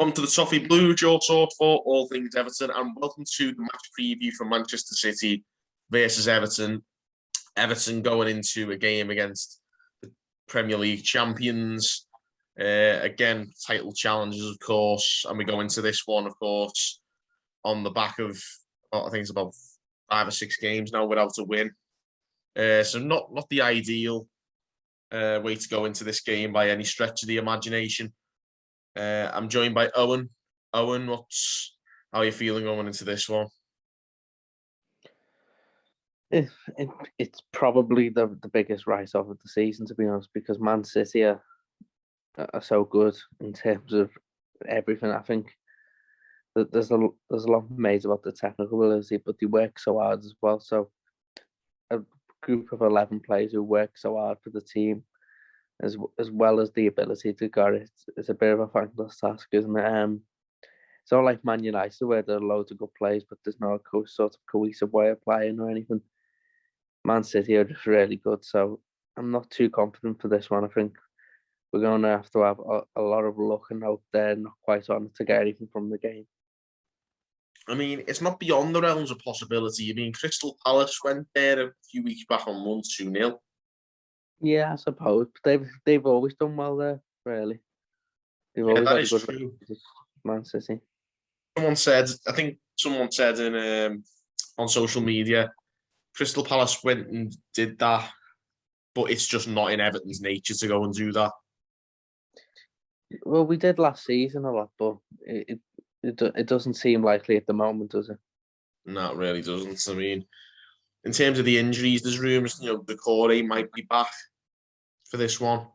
Welcome to the Toffee Blue, your source for all things Everton, and welcome to the match preview from Manchester City versus Everton. Everton going into a game against the Premier League champions. Again, title challenges, of course, and we go into this one, of course, on the back of, I think it's about 5 or 6 games now without a win. So not the ideal way to go into this game by any stretch of the imagination. I'm joined by Owen. Owen, how are you feeling going into this one? It's probably the biggest write-off of the season, to be honest, because Man City are so good in terms of everything. I think that there's a lot made about the technical ability, but they work so hard as well. So a group of 11 players who work so hard for the team, as well as the ability to go, it's a bit of a thankless task, isn't it? It's not like Man United where there are loads of good players, but there's no sort of cohesive way of playing or anything. Man City are just really good, so I'm not too confident for this one. I think we're going to have a lot of luck and hope they're not quite on to get anything from the game. I mean, it's not beyond the realms of possibility. I mean, Crystal Palace went there a few weeks back and won 2-0. Yeah, I suppose. But they've always done well there, really. They've always that had is a good true. Man City. I think someone said on social media, Crystal Palace went and did that, but it's just not in Everton's nature to go and do that. Well, we did last season a lot, but it doesn't seem likely at the moment, does it? No, it really doesn't. I mean, in terms of the injuries, there's rumours, the Corey might be back for this one.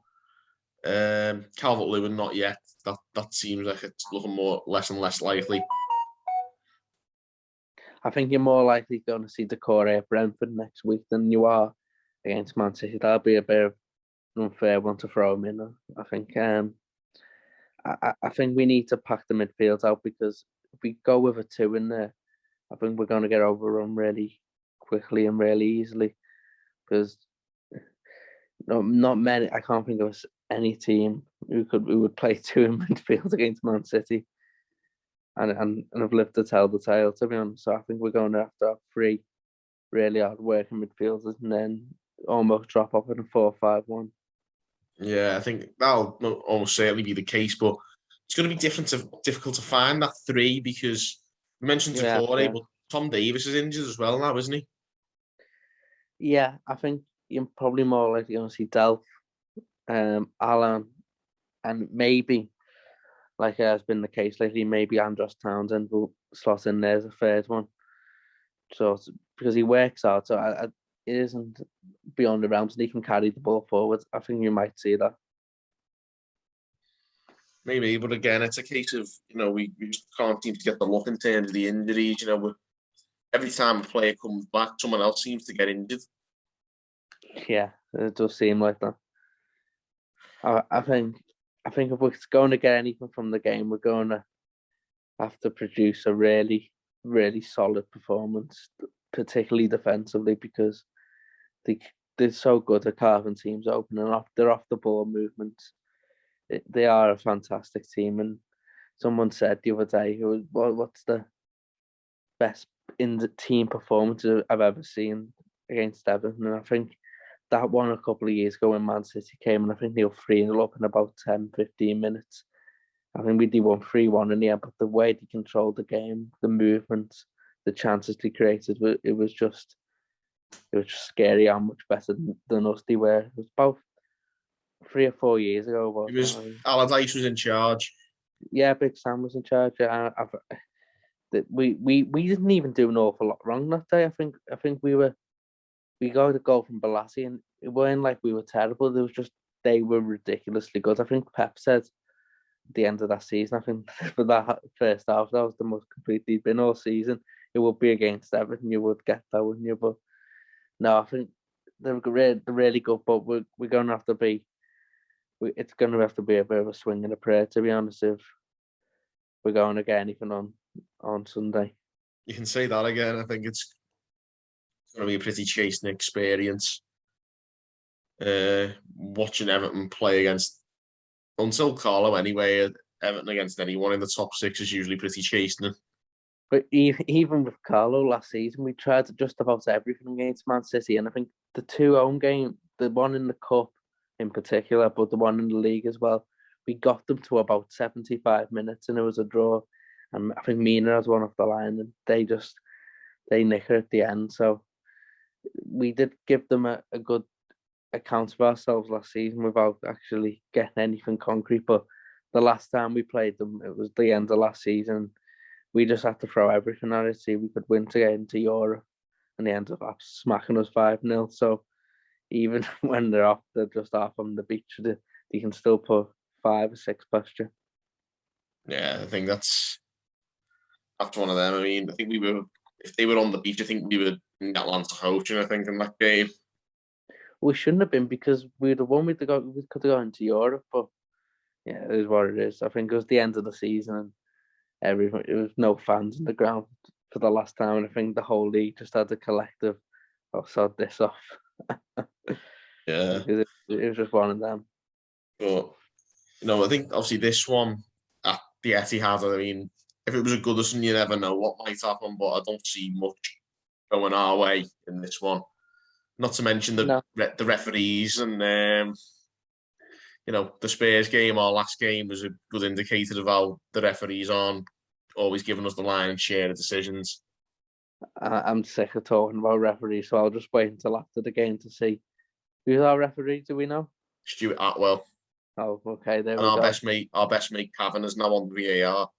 Calvert-Lewin, not yet. That seems like it's looking less and less likely. I think you're more likely going to see Decore at Brentford next week than you are against Man City. That'll be a bit of an unfair one to throw him in. I think. I think we need to pack the midfield out, because if we go with a 2 in there, I think we're going to get overrun really quickly and really easily. Because not many. I can't think of any team who would play 2 in midfield against Man City, and have lived to tell the tale, to be honest. So I think we're going to have 3 really hard working midfielders, and then almost drop off in a 4-5-1. Yeah, I think that'll almost certainly be the case, but it's going to be difficult to find that 3, because you mentioned Decore, but Tom Davies is injured as well now, isn't he? Yeah, I think you're probably more likely going to see Delph, Alan, and maybe, like has been the case lately, maybe Andros Townsend will slot in there as a 3rd one. So because he works out, so it isn't beyond the realms, and he can carry the ball forward. I think you might see that. Maybe, but again, it's a case of, we just can't seem to get the luck in terms of the injuries. Every time a player comes back, someone else seems to get injured. Yeah, it does seem like that. I think if we're going to get anything from the game, we're going to have to produce a really, really solid performance, particularly defensively, because they're so good at carving teams open, and their off the ball movements. They are a fantastic team, and someone said the other day, what's the best in the team performance I've ever seen against Everton? And I think that one a couple of years ago when Man City came, and I think they were 3-0 up in about 10-15 minutes. I think they won 3-1 in the end, but the way they controlled the game, the movements, the chances they created, it was just scary how much better than us they were. It was about 3 or 4 years ago. Allardyce was in charge. Yeah, Big Sam was in charge. We didn't even do an awful lot wrong that day. I think we got a goal from Balassi, and it weren't like we were terrible. It was just they were ridiculously good. I think Pep said at the end of that season, I think for that first half, that was the most complete he'd been all season. It would be against Everton, you would get that, wouldn't you? But no, I think they're really good. But we're going to have to be. It's going to have to be a bit of a swing and a prayer, to be honest, if we're going to get anything on Sunday. You can say that again. I think it's going to be a pretty chasing experience. Watching Everton play against, until Carlo anyway, Everton against anyone in the top six is usually pretty chastening. But even with Carlo last season, we tried just about everything against Man City, and I think the two home game, the one in the cup in particular, but the one in the league as well, we got them to about 75 minutes, and it was a draw. And I think Mina has one off the line, and they nick her at the end. So we did give them a good account of ourselves last season without actually getting anything concrete. But the last time we played them, it was the end of last season. We just had to throw everything at it, see if we could win to get into Europe, and they ended up smacking us 5-0. So even when they're just off on the beach, they can still put 5 or 6 past you. Yeah, I think that's one of them. I mean, I think if they were on the beach, I think we were in Atlanta coaching, I think, in that game. We shouldn't have been, because we'd have won, we could have gone into Europe, but yeah, it is what it is. I think it was the end of the season, and it was no fans in the ground for the last time, and I think the whole league just had a collective, sod this off. Yeah. Because it was just one of them. But, I think obviously this one at the Etihad, I mean, if it was a Goodison, you never know what might happen, but I don't see much going our way in this one. Not to mention the referees and, the Spurs game, our last game, was a good indicator of how the referees aren't always giving us the lion's share of decisions. I'm sick of talking about referees, so I'll just wait until after the game to see. Who's our referee, do we know? Stuart Atwell. Oh, okay, there and we our go. Our best mate Cavan is now on VAR.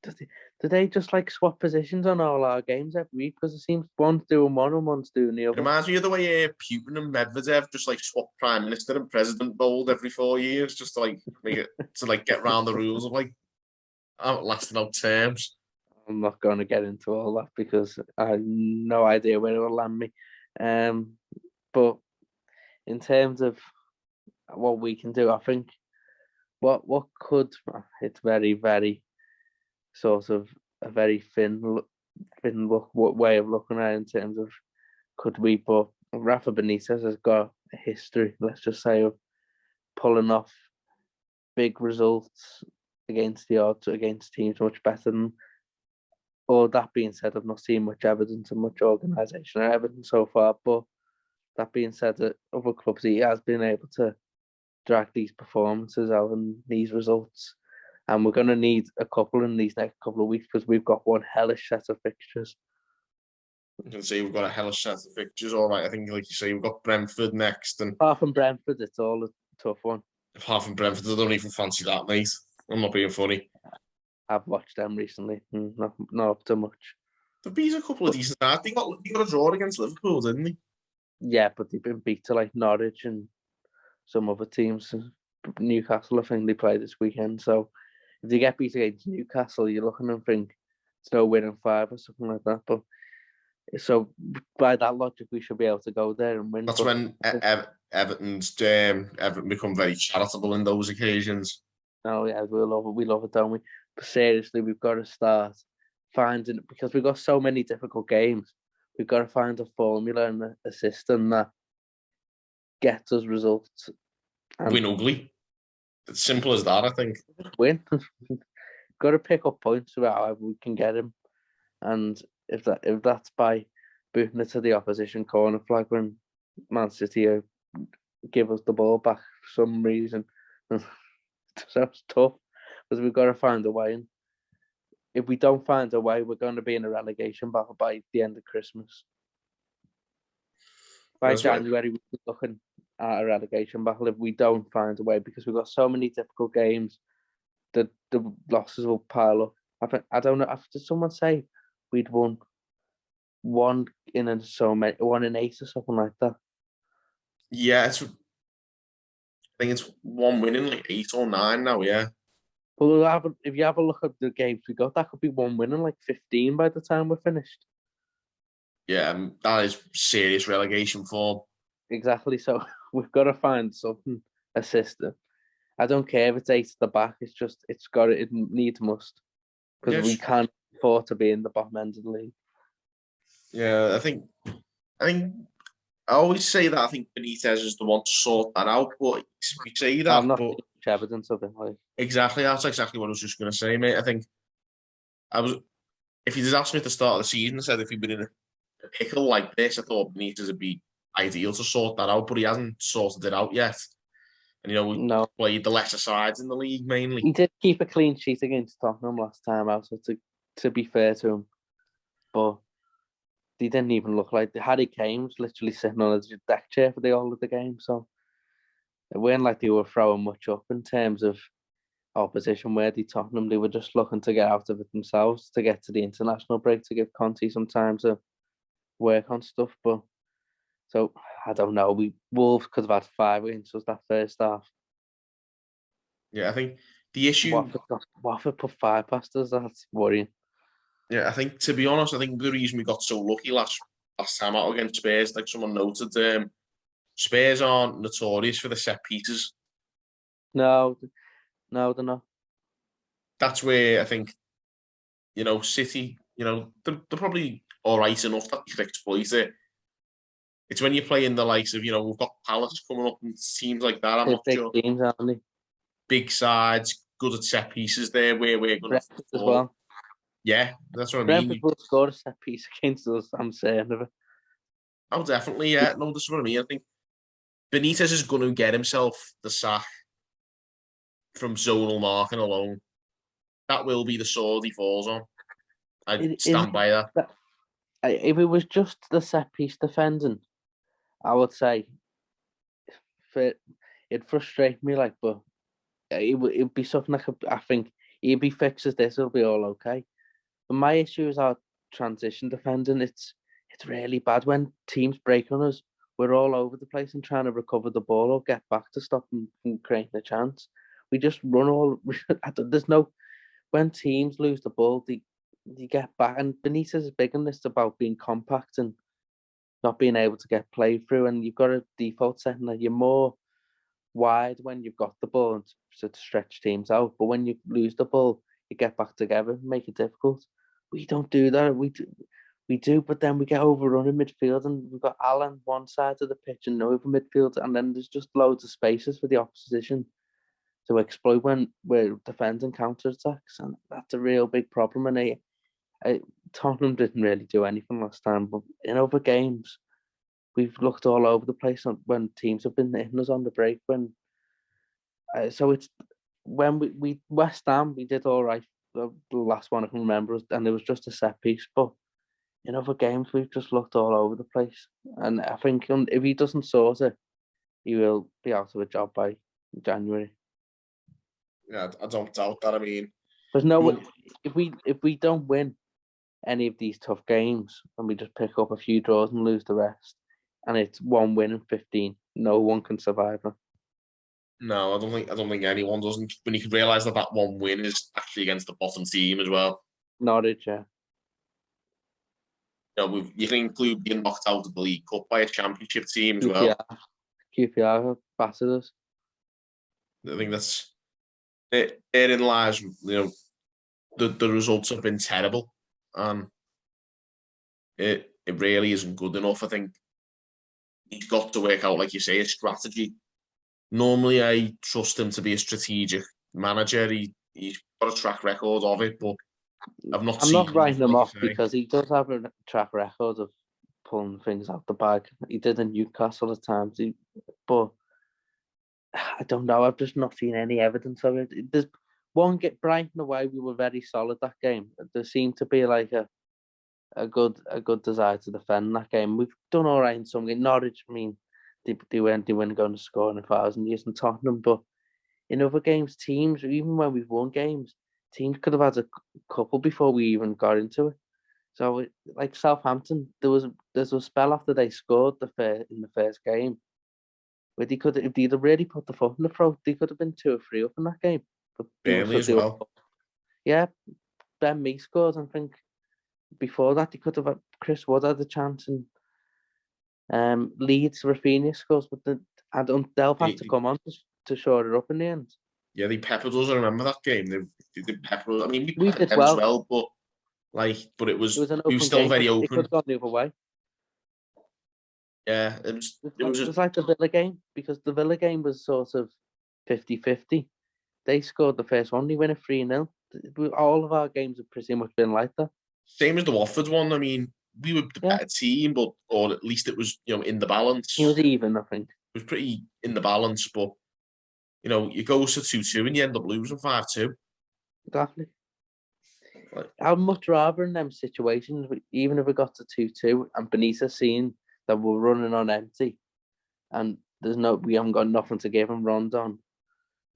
Do they just swap positions on all our games every week? Because it seems one's doing one and one's doing the other. It reminds me of the way Putin and Medvedev just swap prime minister and president bold every 4 years, just to make it to get around the rules of lasting out terms. I'm not going to get into all that because I have no idea where it will land me. But in terms of what we can do, I think what it's very, very sort of a very thin way of looking at it in terms of could we, but Rafa Benitez has got a history, let's just say, of pulling off big results against the odds, against teams much better than. All that being said, I've not seen much evidence and much organisation or Everton so far, but that being said, at other clubs he has been able to drag these performances out and these results. And we're going to need a couple in these next couple of weeks because we've got one hellish set of fixtures. You can see we've got a hellish set of fixtures, all right. I think, like you say, we've got Brentford next. And apart from Brentford, it's all a tough one. Apart from Brentford, I don't even fancy that, mate. I'm not being funny. I've watched them recently. Not up to much. They've beat a couple of decent sides. They got a draw against Liverpool, didn't they? Yeah, but they've been beat to Norwich and some other teams. Newcastle, I think they play this weekend. So if they get beat against Newcastle, you're looking and think it's no winning 5 or something like that. But so by that logic, we should be able to go there and win. That's when Everton become very charitable in those occasions. Oh yeah, we love it, don't we? But seriously, we've got to start finding, because we've got so many difficult games. We've got to find a formula and a system that gets us results. And win ugly. It's simple as that, I think. Win. Got to pick up points however we can get him, and if that's by booting it to the opposition corner flag when Man City give us the ball back for some reason. So it's tough because we've got to find a way. And if we don't find a way, we're going to be in a relegation battle by the end of Christmas. By January, we're looking at a relegation battle if we don't find a way, because we've got so many difficult games that the losses will pile up. I don't know. Did someone say we'd won 1 in 8 or something like that? Yeah, I think it's 1 win in 8 or 9 now. Yeah. Well, if you have a look at the games we got, that could be 1 win in 15 by the time we're finished. Yeah, that is serious relegation form. Exactly. So we've got to find something, a system. I don't care if it's 8 at the back. It's just it needs must, because we can't afford to be in the bottom end of the league. Yeah, I think I always say that I think Benitez is the one to sort that out, but we say that, but evidence of it. Like, exactly, that's exactly what I was just going to say, mate. I think if you just asked me at the start of the season, I said if he'd been in a pickle like this, I thought Benitez would be ideal to sort that out, but he hasn't sorted it out yet. And, we no, played the lesser sides in the league mainly. he did keep a clean sheet against Tottenham last time out, so to be fair to him. But he didn't even look like Harry Kane was literally sitting on a deck chair for the whole of the game. So it weren't like they were throwing much up in terms of opposition worthy Tottenham. They were just looking to get out of it themselves to get to the international break to give Conte some time to work on stuff. But so I don't know. Wolves could have had 5 against us that first half. Yeah, I think the issue. Watford put 5 past us. That's worrying. Yeah, I think, to be honest, I think the reason we got so lucky last time out against Spurs, like someone noted, Spurs aren't notorious for the set pieces. No, they're not. That's where I think, City, they're probably all right enough that you could exploit it. It's when you're playing the likes of, we've got Palace coming up and teams like that. I'm not big sure. teams, aren't they? Big sides, good at set pieces there, where we're going to as well. Yeah, that's what I Brentford mean. will score a set piece against us. I'm certain of it. Oh, definitely, yeah. No, that's what I mean. I think Benitez is going to get himself the sack from zonal marking alone. That will be the sword he falls on. I stand by that. If it was just the set piece defending, I would say it'd frustrate me, but it'd be something like I think if he fixes this, it'll be all okay. But my issue is our transition defending. It's really bad when teams break on us. We're all over the place and trying to recover the ball or get back to stop them from creating a chance. We just run all. There's no when teams lose the ball, they get back. And Benitez is big on this about being compact and not being able to get play through. And you've got a default setting that you're more wide when you've got the ball and to stretch teams out. But when you lose the ball, you get back together and make it difficult. We don't do that. We do, but then we get overrun in midfield and we've got Alan one side of the pitch and over midfield, and then there's just loads of spaces for the opposition to exploit when we're defending counter attacks, and that's a real big problem. And Tottenham didn't really do anything last time, but in other games, we've looked all over the place when teams have been hitting us on the break. So it's when we West Ham, we did all right. The last one I can remember, and it was just a set piece. But in other games, we've just looked all over the place. And I think if he doesn't sort it, he will be out of a job by January. Yeah, I don't doubt that. I mean, there's if we don't win any of these tough games and we just pick up a few draws and lose the rest, and it's 1 win in 15, no one can survive that. No, I don't think anyone doesn't. When you can realise that 1 win is actually against the bottom team as well. Norwich, yeah. You can include being knocked out of the League Cup by a Championship team as well. QPR battered us. I think that's therein lies. The results have been terrible, and it really isn't good enough. I think he's got to work out, like you say, a strategy. Normally, I trust him to be a strategic manager. He's got a track record of it, but I'm not writing him off because he does have a track record of pulling things out the bag. He did in Newcastle at times, but I don't know. I've just not seen any evidence of it. There's one get Brighton away. We were very solid that game. There seemed to be like a good desire to defend that game. We've done all right in some games. Norwich, I mean, they weren't going to score in 1,000 years in Tottenham, but in other games, teams, even when we've won games, teams could have had a couple before we even got into it. So, like Southampton, there's a spell after they scored in the first game where if they'd have really put the foot in the throat, they could have been 2 or 3 up in that game. But Burnley as well. Yeah, Ben Mee scored. I think before that they could have. Chris Wood had a chance, and Leeds Rafinha scores, but they'll have to come on to shore it up in the end. Yeah, they peppered us. I remember that game. They peppered us. I mean, we did well. As well, but it was still game, very open. It could have gone the other way. Yeah, it was like the Villa game, because the Villa game was sort of 50-50. They scored the first one, they win it 3-0. All of our games have pretty much been like that. Same as the Watford one. I mean, we were the better team, but or at least it was in the balance. It was even, I think. It was pretty in the balance, but you go to 2-2 and you end up losing 5-2. Exactly. I'd much rather in them situations, even if we got to 2-2 and Benitez seeing that we're running on empty and we haven't got nothing to give him, Rondon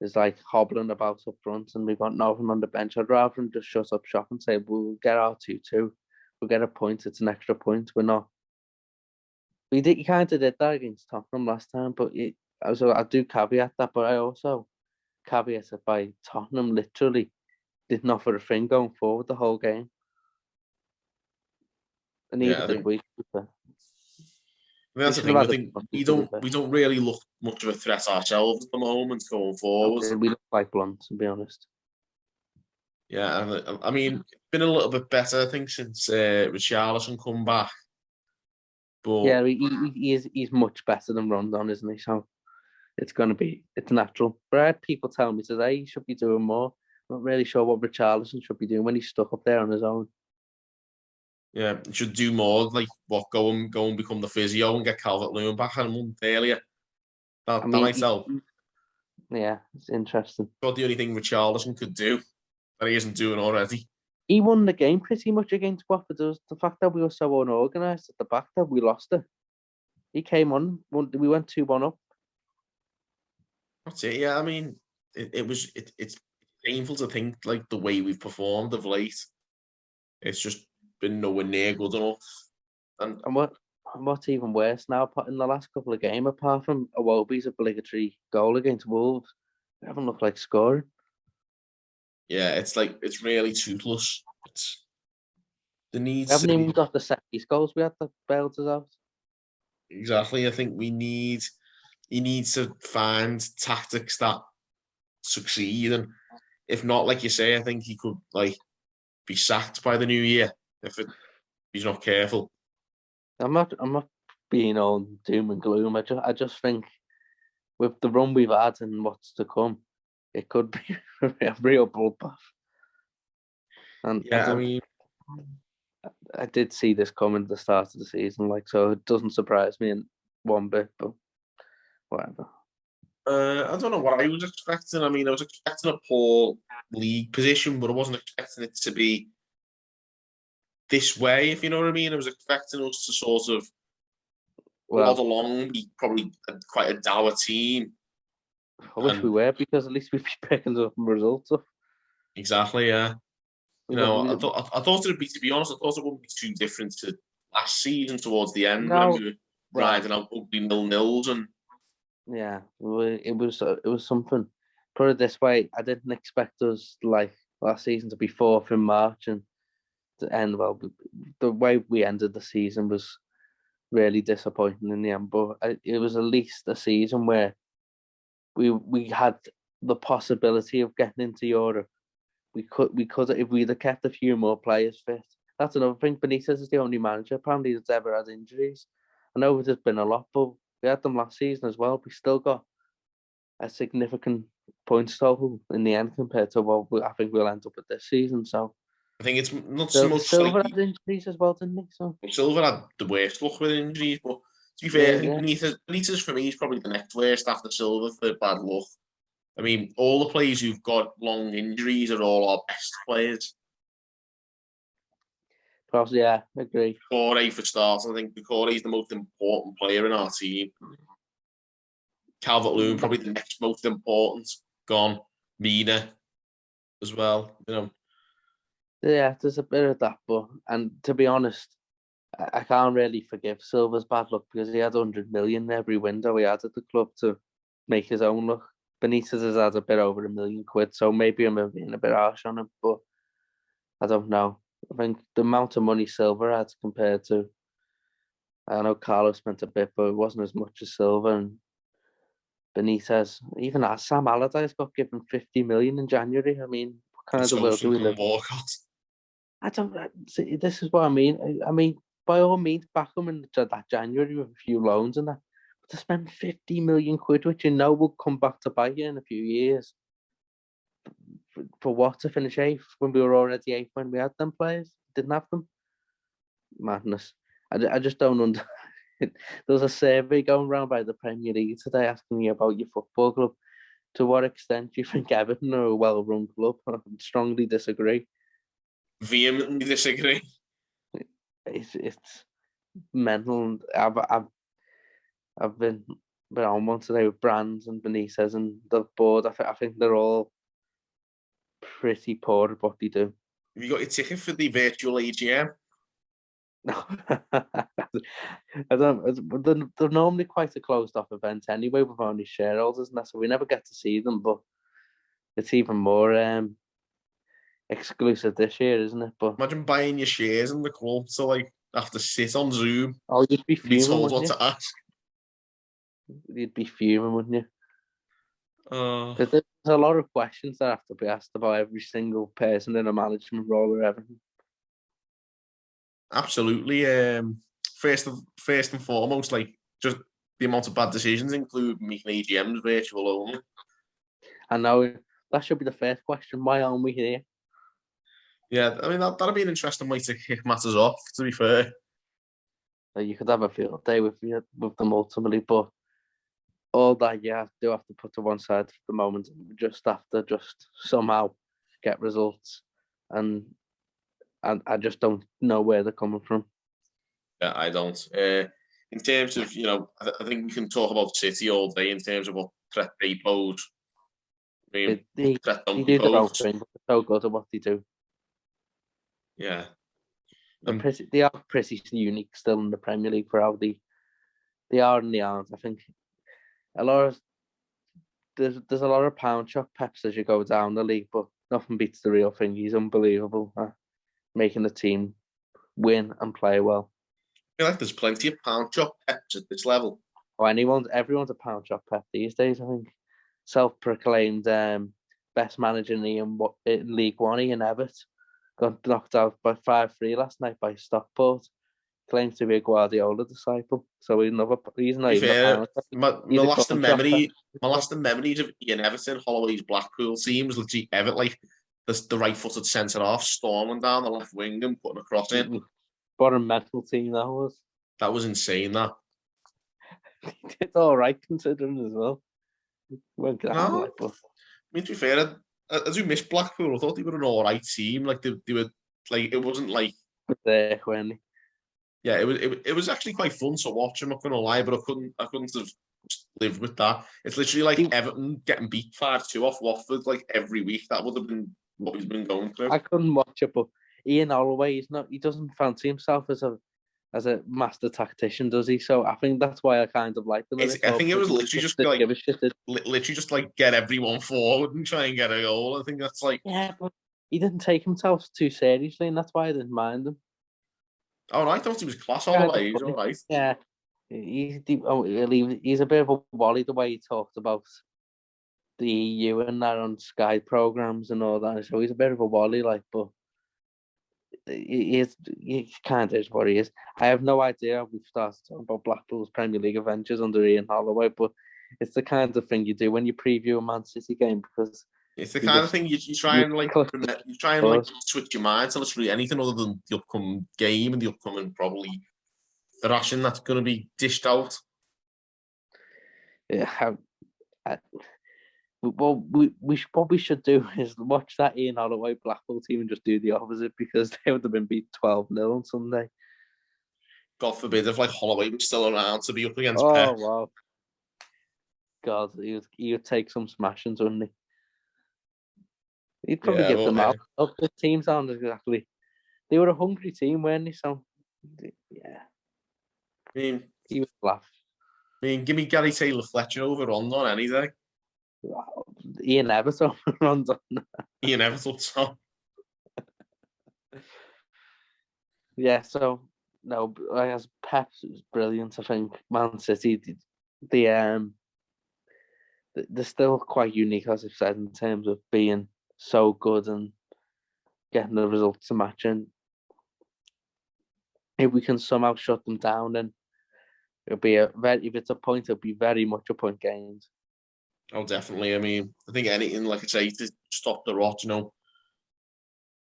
is like hobbling about up front and we've got nothing on the bench. I'd rather him just shut up shop and say, we'll get our 2-2. We'll get a point. It's an extra point. We're not. He kind of did that against Tottenham last time, but I do caveat that, but I also caveat it by Tottenham literally did not for a thing going forward the whole game. And neither did we. That's the thing. I think we don't really look much of a threat ourselves at the moment going forward. Okay, we look like blunt, to be honest. Yeah, I mean, it's been a little bit better, I think, since Richarlison come back. But yeah, he's much better than Rondon, isn't he? So it's natural. But I had people tell me today he should be doing more. I'm not really sure what Richarlison should be doing when he's stuck up there on his own. Yeah, he should do more, like go and become the physio and get Calvert-Lewin back a month earlier. That might help. Yeah, it's interesting. But the only thing Richarlison could do that he isn't doing already. He won the game pretty much against Watford. Was the fact that we were so unorganised at the back that we lost it. He came on. We went 2-1 up. That's it. Yeah, I mean, it's painful to think like the way we've performed of late. It's just been nowhere near good enough. And what's even worse now, in the last couple of games, apart from Iwobi's obligatory goal against Wolves, we haven't looked like scoring. Yeah, it's really toothless. We haven't even got the set piece goals. We had the belters out. Exactly. I think he needs to find tactics that succeed, and if not, like you say, I think he could be sacked by the new year if he's not careful. I'm not being all doom and gloom. I just think with the run we've had and what's to come, it could be a real bloodbath. And yeah, I mean, I did see this coming at the start of the season, so it doesn't surprise me in one bit, but whatever. I don't know what I was expecting. I mean, I was expecting a poor league position, but I wasn't expecting it to be this way, if you know what I mean. I was expecting us to sort of plod along, be probably quite a dour team. I wish we were, because at least we'd be picking up results up. Exactly, yeah. I thought it would be, to be honest, I thought it wouldn't be too different to last season towards the end when we were riding out ugly 0-0s and. Yeah, it was something. Put it this way, I didn't expect us last season to be 4th in March and to end well. The way we ended the season was really disappointing in the end, but it was at least a season where we had the possibility of getting into Europe. We could if we'd have kept a few more players fit. That's another thing. Benitez is the only manager apparently that's ever had injuries. I know there's been a lot, but we had them last season as well. We still got a significant points total in the end compared to what I think we'll end up with this season. So I think it's not so much. Silver had injuries as well, didn't he? So Silver had the worst luck with injuries, but to be fair, I think Benitez for me is probably the next worst after Silver for bad luck. I mean, all the players who've got long injuries are all our best players. Probably, yeah, I agree. Corey for starters. I think Corey is the most important player in our team. Calvert-Lewin probably the next most important. Gone. Mina as well. Yeah, there's a bit of that, and to be honest, I can't really forgive Silver's bad luck because he had 100 million every window he had at the club to make his own luck. Benitez has had a bit over £1 million, so maybe I'm being a bit harsh on him, but I don't know. I think the amount of money Silver had compared to, I know Carlos spent a bit, but it wasn't as much as Silver and Benitez. Even as Sam Allardyce got given 50 million in January. I mean, what kind of the world do we live in? I don't see. This is what I mean. I mean, by all means, back him in that January with a few loans and that. to spend 50 million quid, which you know will come back to bite you in a few years. For what? To finish 8th when we were already 8th when we had them players? Didn't have them? Madness. I just don't understand. There was a survey going around by the Premier League today asking you about your football club. To what extent do you think Everton are a well-run club? I strongly disagree. Vehemently disagree. It's mental. I've been on one today with Brands and Benitez and the board. I think they're all pretty poor at what they do. Have you got your ticket for the virtual AGM? No, I don't. They're normally quite a closed-off event anyway with only shareholders, and so we never get to see them. But it's even more exclusive this year, isn't it? But imagine buying your shares in the club to like have to sit on Zoom. Oh, you'd be be fuming, told what wouldn't to ask. You'd be fuming, wouldn't you? Uh, There's a lot of questions that have to be asked about every single person in a management role or everything. Absolutely. First and foremost, like just the amount of bad decisions include making AGMs virtual only. And now that should be the first question. Why aren't we here? Yeah, I mean that'd be an interesting way to kick matters off. To be fair, You could have a field day with them ultimately, but all that you do have to put to one side for the moment. We just have to somehow get results, and I just don't know where they're coming from. Yeah, I don't. In terms of, I think we can talk about City all day in terms of what threat they pose. I mean, They threat don't do their own pose. thing, but they're so good at what they do. Yeah. They are pretty unique still in the Premier League for how they are and they aren't. I think there's a lot of pound shop peps as you go down the league, but nothing beats the real thing. He's unbelievable at making the team win and play well. I feel like there's plenty of pound shop peps at this level. Oh, everyone's a pound shop pep these days. I think self-proclaimed best manager in League One, Ian Everton, got knocked out by 5-3 last night by Stockport. Claims to be a Guardiola disciple, so he's not even a pound. My lasting memories of Ian Everton, Holloway's Blackpool team was literally Everton, like the right-footed centre half storming down the left wing and putting a cross in. What a mental team that was. That was insane. That He did all right considering as well. No, I mean, to be fair, I do miss Blackpool. I thought they were an all right team. Like they were, like it wasn't like there when. Yeah, it was actually quite fun to watch. I'm not going to lie, but I couldn't have lived with that. It's literally like Everton getting beat 5-2 off Watford like every week. That would have been what he's been going through. I couldn't watch it, but Ian Holloway he doesn't fancy himself as a master tactician, does he? So I think that's why I kind of like him. I think it was literally just like get everyone forward and try and get a goal. I think that's like but he didn't take himself too seriously, and that's why I didn't mind him. Oh, no, I thought he was class all the way. He's all right. Yeah, he's a bit of a wally the way he talked about the EU and that on Sky programs and all that. So he's a bit of a wally, like, but he kind of is what he is. I have no idea. We've started talking about Blackpool's Premier League adventures under Ian Holloway, but it's the kind of thing you do when you preview a Man City game because it's the kind of thing you try and switch your mind to literally anything other than the upcoming game and the upcoming probably thrashing that's going to be dished out. Yeah, what we should do is watch that Ian Holloway Blackpool team and just do the opposite because they would have been beat 12-0 on Sunday. God forbid if like Holloway was still around to be up against Pep. Oh, wow. God, he would take some smashings, wouldn't he? He'd probably give them out. The teams aren't exactly. They were a hungry team, weren't they? So, yeah. I mean, he would laugh. I mean, give me Gary Taylor-Fletcher over on any day. Wow. Ian Everton runs on. Ian Everton. Yeah, so no, as Pep is brilliant. I think Man City, they're still quite unique, as I've said, in terms of being so good and getting the results to match. And if we can somehow shut them down, then It'll be if it's a point, it'll be very much a point gained. Oh, definitely. I mean, I think anything, like I say, to stop the rot,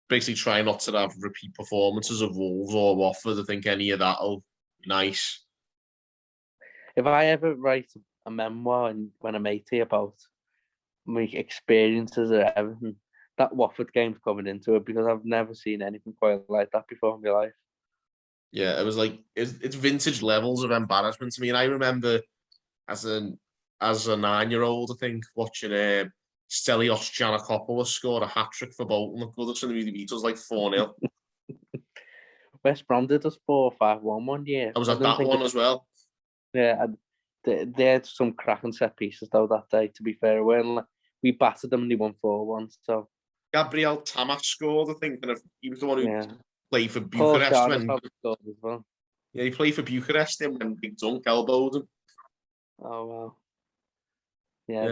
basically try not to have repeat performances of Wolves or Watford. I think any of that'll be nice. If I ever write a memoir and when I'm 80 about my experiences at Everton, that Watford game's coming into it because I've never seen anything quite like that before in my life. Yeah, it was like it's vintage levels of embarrassment to me. And I remember as a 9-year-old, I think, watching Stelios Giannakopoulos score a hat trick for Bolton at Goodison. It was like 4-0. West Brom did us 4-5-1 one year. I was at that one as well. Yeah, they had some cracking set pieces though that day. To be fair, we battered them and they won 4-1. So Gabriel Tamas scored, I think, and he was the one who played for Paul Bucharest scored as well. Yeah, he played for Bucharest and when Big Dunk elbowed him. Oh wow. Yeah.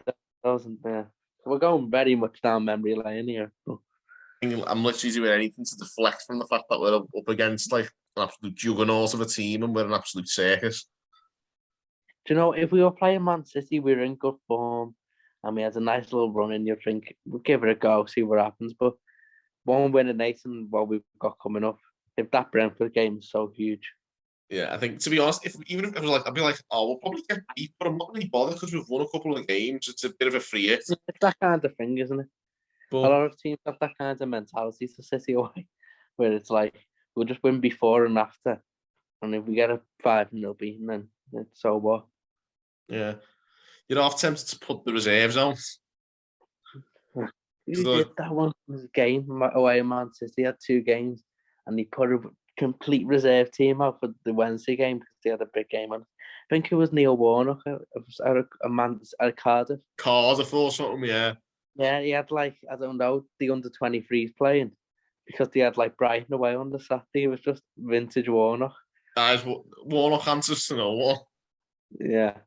That wasn't there. We're going very much down memory lane here. I'm literally doing anything to deflect from the fact that we're up against like an absolute juggernaut of a team and we're an absolute circus. Do you know, if we were playing Man City, we were in good form and we had a nice little run in, you think we'll give it a go, see what happens. But one win in 8 and what we've got coming up, if that Brentford game is so huge. Yeah, I think, to be honest, even if it was like, I'd be like, oh, we'll probably get beat, but I'm not really bothered because we've won a couple of games. It's a bit of a free hit. It's that kind of thing, isn't it? But a lot of teams have that kind of mentality to City away, where it's like, we'll just win before and after. And if we get a 5-0 beating, then it's so what? Yeah. You're half tempted to put the reserves out. You did that one game away in Man City. He had 2 games and he put a complete reserve team out for the Wednesday game because they had a big game on. I think it was Neil Warnock at Cardiff. Cardiff or something, yeah. Yeah, he had like, I don't know, the under-23s playing because they had like Brighton away on the Saturday. It was just vintage Warnock. That is Warnock answers to no one. Yeah.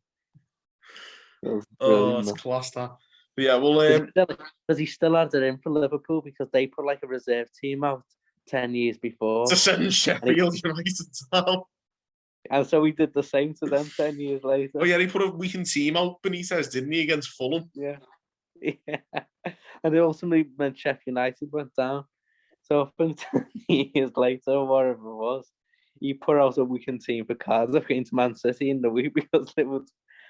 It's class that. But yeah, well, because he still had it in for Liverpool because they put like a reserve team out 10 years before to send Sheffield United down. And so he did the same to them 10 years later. Oh yeah, he put a weakened team out, Benitez, didn't he, against Fulham? Yeah. And it ultimately meant Sheffield United went down. So I think 10 years later, or whatever it was, he put out a weekend team for Cardiff against Man City in the week because it would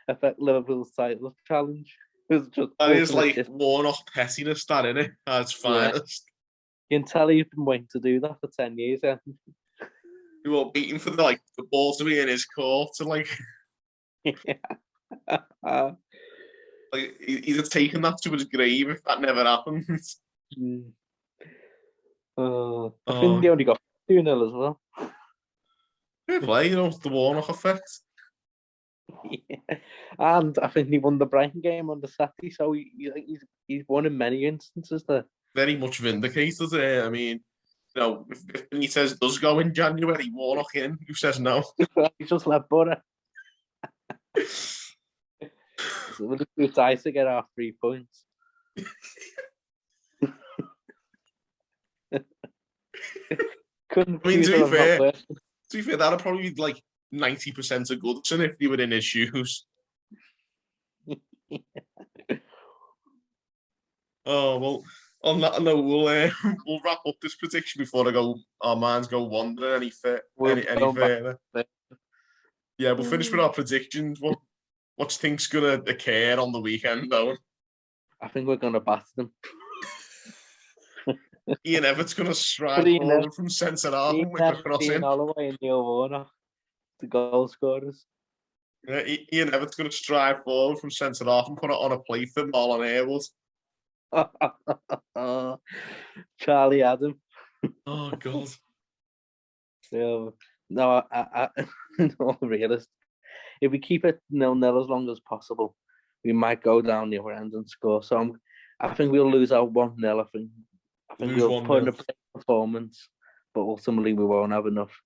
affect Liverpool's title challenge. It was just that is like Warnock pettiness, that, isn't it? That's finest. You can tell he's been waiting to do that for 10 years. You were beating for the ball to be in his court to like he'd have taken that to his grave if that never happened. I think they only got 2-0 as well. Fair play, the Warnock effect. Yeah. And I think he won the Brighton game on the Saturday, so he's won in many instances there. Very much vindicated there. I mean, if Benitez does go in January, Warnock in, who says no? He's just like butter. We'll just do ties to get our 3 points. Couldn't. I mean, to be fair, that'd probably be like 90% of Goodson if you were in his shoes. Oh well. On that note, we'll wrap up this prediction before our minds go wandering any further. Yeah, we'll finish with our predictions. What do you think's going to occur on the weekend, Owen? I think we're going to batter them. Ian Everett's going to stride forward from centre half and whip a cross in. Holloway and Neil Warnock, the goal scorers. Yeah, Ian Everett's going to stride forward from centre half and put it on a plate for Marlon Airwood. Charlie Adam. Oh God. No, no, realist. If we keep it 0-0 as long as possible, we might go down the other end and score. So I think we'll lose out 1-0. I think we'll put in a performance, but ultimately we won't have enough.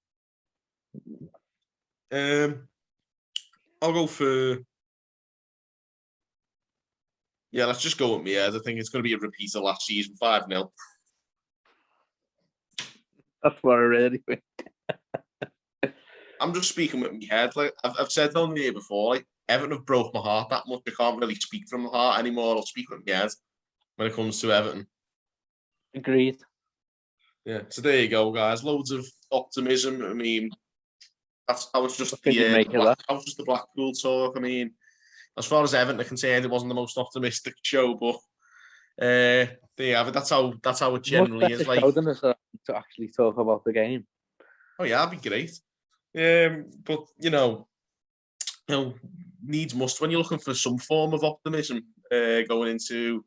I'll go for. Yeah, let's just go with me. I think it's going to be a repeat of last season, 5-0. That's what I really think. I'm just speaking with my head. Like I've said on the year before, like Everton have broke my heart that much. I can't really speak from my heart anymore. I'll speak with my head when it comes to Everton. Agreed. Yeah. So there you go, guys. Loads of optimism. I mean, that was just What can you make of that? that was just the Blackpool talk. I mean, as far as Everton are concerned, it wasn't the most optimistic show, but there you have it. That's how it generally Much is. better Like, show than us to actually talk about the game. oh yeah, that'd be great. But needs must when you're looking for some form of optimism going into,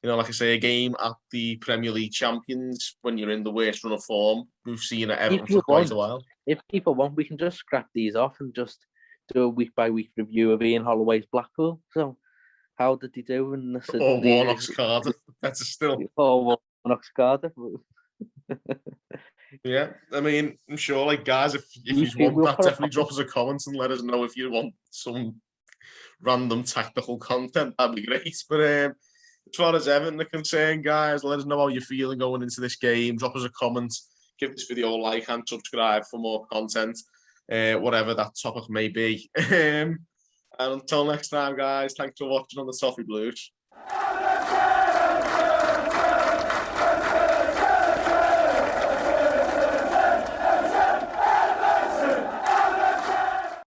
like I say, a game at the Premier League champions when you're in the worst run of form we've seen at Everton for quite a while. If people want, we can just scrap these off and just do a week by week review of Ian Holloway's Blackpool. So, how did he do in the Or Warnock's Cardiff, better still. Or Warnock's Cardiff. Yeah, I mean, I'm sure, like, guys, if you want that, definitely drop us a comment and let us know if you want some random tactical content. That'd be great. But as far as Everton are concerned, guys, let us know how you're feeling going into this game. Drop us a comment, give this video a like and subscribe for more content, whatever that topic may be. And until next time, guys, thanks for watching on the Toffee Blues.